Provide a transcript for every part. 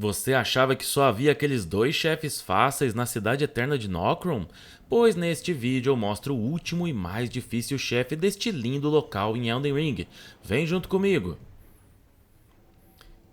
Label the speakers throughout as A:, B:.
A: Você achava que só havia aqueles dois chefes fáceis na cidade eterna de Nokron? Pois neste vídeo eu mostro o último e mais difícil chefe deste lindo local em Elden Ring. Vem junto comigo!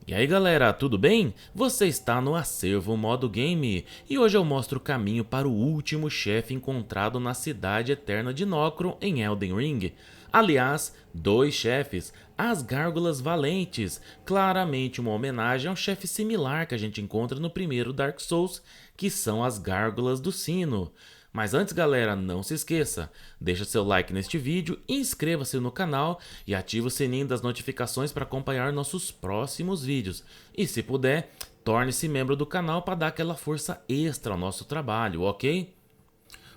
A: E aí galera, tudo bem? Você está no Acervo Modo Game e hoje eu mostro o caminho para o último chefe encontrado na cidade eterna de Nokron em Elden Ring. Aliás, dois chefes, as Gárgulas Valentes, claramente uma homenagem a um chefe similar que a gente encontra no primeiro Dark Souls, que são as Gárgulas do Sino. Mas antes galera, não se esqueça, deixa seu like neste vídeo, inscreva-se no canal e ative o sininho das notificações para acompanhar nossos próximos vídeos. E se puder, torne-se membro do canal para dar aquela força extra ao nosso trabalho, ok?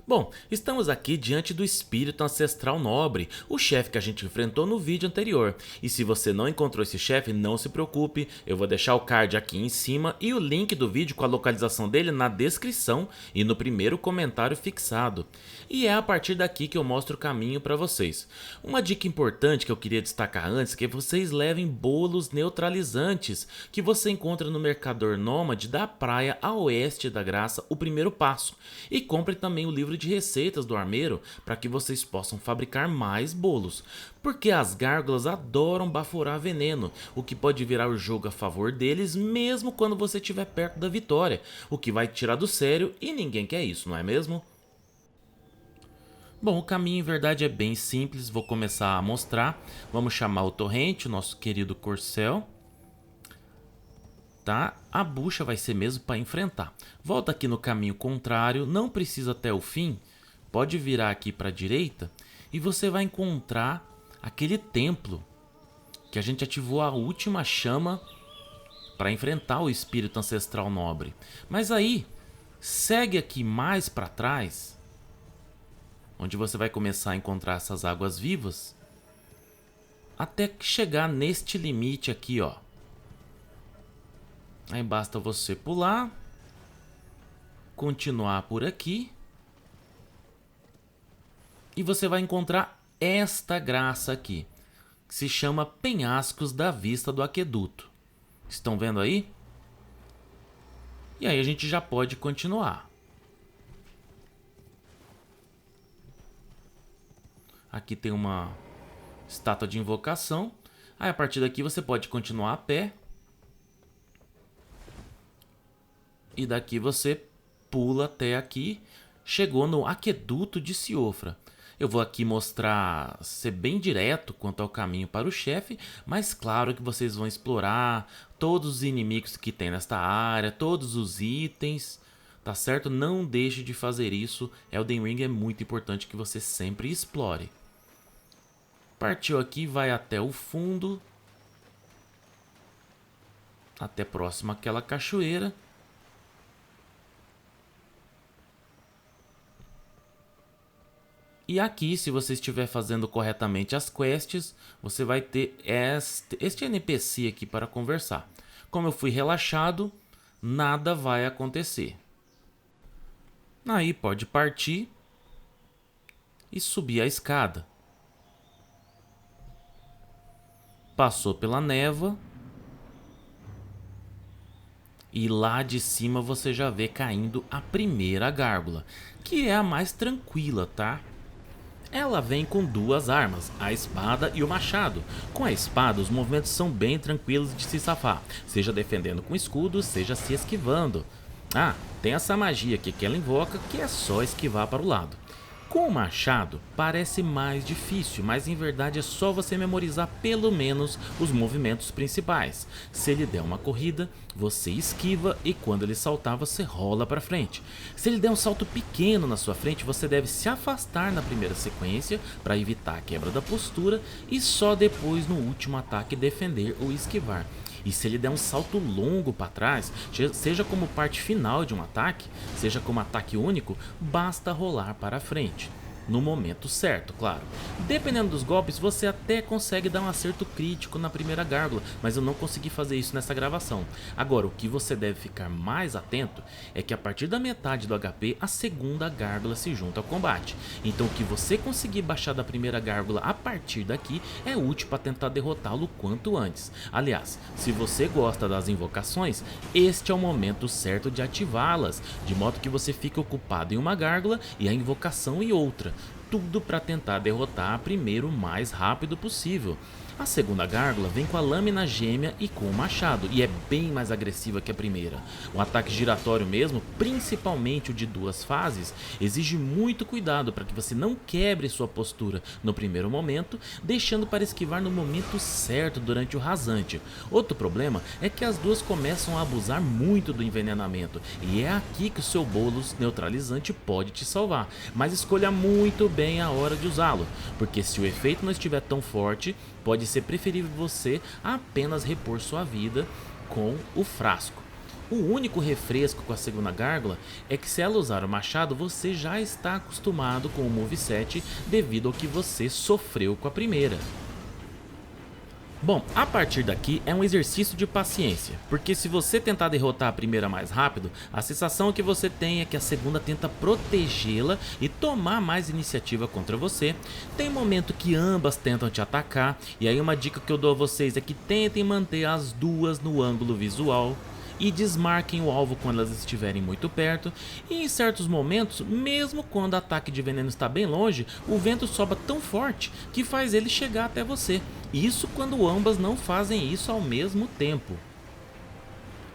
A: Bom, estamos aqui diante do espírito ancestral nobre, o chefe que a gente enfrentou no vídeo anterior. E se você não encontrou esse chefe, não se preocupe, eu vou deixar o card aqui em cima e o link do vídeo com a localização dele na descrição e no primeiro comentário fixado. E é a partir daqui que eu mostro o caminho para vocês. Uma dica importante que eu queria destacar antes é que vocês levem bolos neutralizantes que você encontra no Mercador Nômade da praia a oeste da Graça, o primeiro passo. E compre também o livro de receitas do armeiro para que vocês possam fabricar mais bolos, porque as gárgulas adoram baforar veneno, o que pode virar o jogo a favor deles mesmo quando você estiver perto da vitória, o que vai tirar do sério e ninguém quer isso, não é mesmo? Bom, o caminho em verdade é bem simples, vou começar a mostrar. Vamos chamar o Torrente, o nosso querido Corcel. Tá? A bucha vai ser mesmo para enfrentar. Volta aqui no caminho contrário, não precisa até o fim. Pode virar aqui para a direita e você vai encontrar aquele templo que a gente ativou a última chama para enfrentar o espírito ancestral nobre. Mas aí, segue aqui mais para trás, onde você vai começar a encontrar essas águas vivas, até chegar neste limite aqui, ó. Aí basta você pular, continuar por aqui e você vai encontrar esta graça aqui, que se chama Penhascos da Vista do Aqueduto. Estão vendo aí? E aí a gente já pode continuar. Aqui tem uma estátua de invocação. Aí a partir daqui você pode continuar a pé. E daqui você pula até aqui, chegou no Aqueduto de Siofra. Eu vou aqui mostrar, ser bem direto quanto ao caminho para o chefe, mas claro que vocês vão explorar todos os inimigos que tem nesta área, todos os itens, tá certo? Não deixe de fazer isso, Elden Ring é muito importante que você sempre explore. Partiu aqui, vai até o fundo, até próximo àquela cachoeira. E aqui, se você estiver fazendo corretamente as quests, você vai ter este NPC aqui para conversar. Como eu fui relaxado, nada vai acontecer. Aí pode partir e subir a escada. Passou pela névoa. E lá de cima você já vê caindo a primeira gárgula, que é a mais tranquila, tá? Ela vem com duas armas, a espada e o machado. Com a espada, os movimentos são bem tranquilos de se safar, seja defendendo com escudo, seja se esquivando. Ah, tem essa magia aqui que ela invoca, que é só esquivar para o lado. Com o machado, parece mais difícil, mas em verdade é só você memorizar pelo menos os movimentos principais. Se ele der uma corrida, você esquiva e quando ele saltar, você rola para frente. Se ele der um salto pequeno na sua frente, você deve se afastar na primeira sequência para evitar a quebra da postura e só depois no último ataque defender ou esquivar. E se ele der um salto longo para trás, seja como parte final de um ataque, seja como ataque único, basta rolar para frente. no momento certo, claro. Dependendo dos golpes, você até consegue dar um acerto crítico na primeira gárgula, mas eu não consegui fazer isso nessa gravação. Agora, o que você deve ficar mais atento é que a partir da metade do HP, a segunda gárgula se junta ao combate. Então o que você conseguir baixar da primeira gárgula a partir daqui é útil para tentar derrotá-lo o quanto antes. Aliás, se você gosta das invocações, este é o momento certo de ativá-las, de modo que você fique ocupado em uma gárgula e a invocação em outra. Tudo para tentar derrotar a primeira o mais rápido possível. A segunda gárgula vem com a lâmina gêmea e com o machado, e é bem mais agressiva que a primeira. O ataque giratório mesmo, principalmente o de duas fases, exige muito cuidado para que você não quebre sua postura no primeiro momento, deixando para esquivar no momento certo durante o rasante. Outro problema é que as duas começam a abusar muito do envenenamento, e é aqui que o seu bolos neutralizante pode te salvar, mas escolha muito bem a hora de usá-lo, porque se o efeito não estiver tão forte, pode ser preferível você apenas repor sua vida com o frasco. O único refresco com a segunda gárgula é que se ela usar o machado, você já está acostumado com o moveset devido ao que você sofreu com a primeira. Bom, a partir daqui é um exercício de paciência, porque se você tentar derrotar a primeira mais rápido, a sensação que você tem é que a segunda tenta protegê-la e tomar mais iniciativa contra você. Tem momento que ambas tentam te atacar, e aí uma dica que eu dou a vocês é que tentem manter as duas no ângulo visual e desmarquem o alvo quando elas estiverem muito perto, e em certos momentos, mesmo quando o ataque de veneno está bem longe, o vento sopra tão forte que faz ele chegar até você. Isso quando ambas não fazem isso ao mesmo tempo.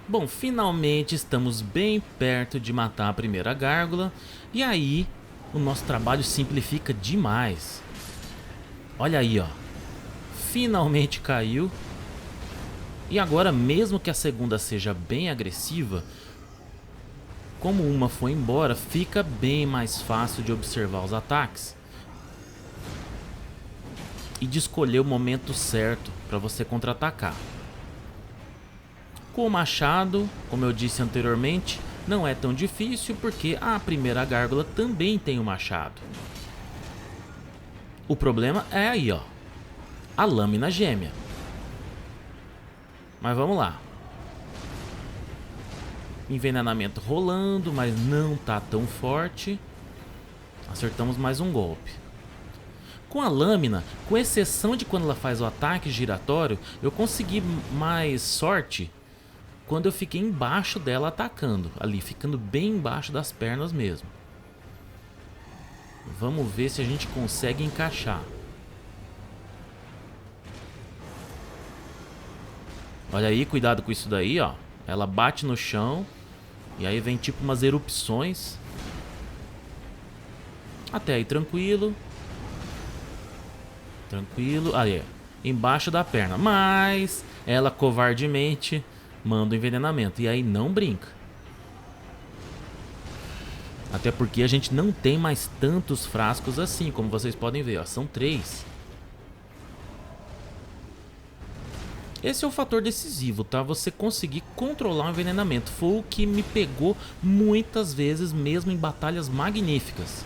A: Bom, finalmente estamos bem perto de matar a primeira gárgula, e aí o nosso trabalho simplifica demais. Olha aí, ó. Finalmente caiu. E agora, mesmo que a segunda seja bem agressiva, como uma foi embora, fica bem mais fácil de observar os ataques e de escolher o momento certo para você contra-atacar. Com o machado, como eu disse anteriormente, não é tão difícil porque a primeira gárgula também tem o machado. O problema é aí, ó, a lâmina gêmea. Mas vamos lá. Envenenamento rolando, mas não tá tão forte. Acertamos mais um golpe. Com a lâmina, com exceção de quando ela faz o ataque giratório, eu consegui mais sorte quando eu fiquei embaixo dela atacando. Ali, ficando bem embaixo das pernas mesmo. Vamos ver se a gente consegue encaixar. Olha aí, cuidado com isso daí, ó. Ela bate no chão e aí vem tipo umas erupções. Até aí tranquilo. Tranquilo. Aí, embaixo da perna. Mas ela covardemente manda o envenenamento. E aí não brinca. Até porque a gente não tem mais tantos frascos assim, como vocês podem ver, ó. São 3. Esse é o fator decisivo, tá? Você conseguir controlar o envenenamento. Foi o que me pegou muitas vezes, mesmo em batalhas magníficas.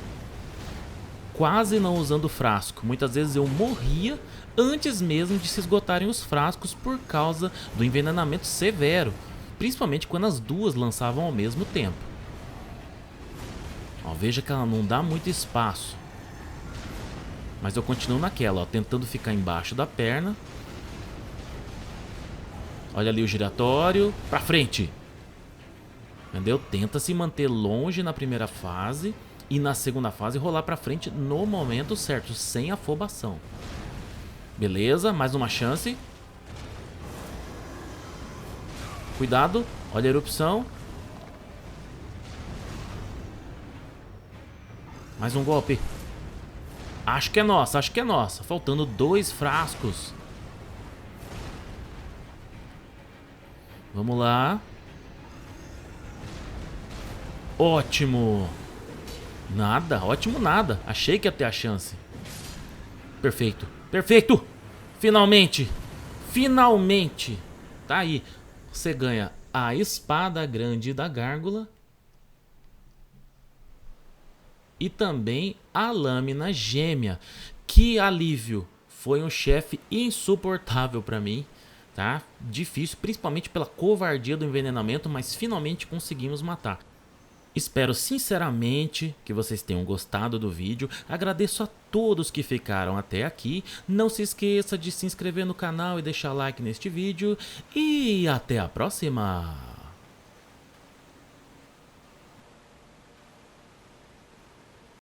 A: Quase não usando frasco. Muitas vezes eu morria antes mesmo de se esgotarem os frascos por causa do envenenamento severo. Principalmente quando as duas lançavam ao mesmo tempo. Ó, veja que ela não dá muito espaço. Mas eu continuo naquela, ó, tentando ficar embaixo da perna. Olha ali o giratório. Pra frente. Entendeu? Tenta se manter longe na primeira fase. E na segunda fase rolar pra frente no momento certo. Sem afobação. Beleza, mais uma chance. Cuidado. Olha a erupção. Mais um golpe. Acho que é nossa, acho que é nossa. Faltando 2 frascos. Vamos lá. Ótimo. Nada, ótimo nada. Achei que ia ter a chance. Perfeito, perfeito. Finalmente. Finalmente. Tá aí. Você ganha a espada grande da gárgula. e também a lâmina gêmea. Que alívio! Foi um chefe insuportável para mim, tá? Difícil, principalmente pela covardia do envenenamento, mas finalmente conseguimos matar. Espero sinceramente que vocês tenham gostado do vídeo, agradeço a todos que ficaram até aqui, não se esqueça de se inscrever no canal e deixar like neste vídeo, e até a próxima!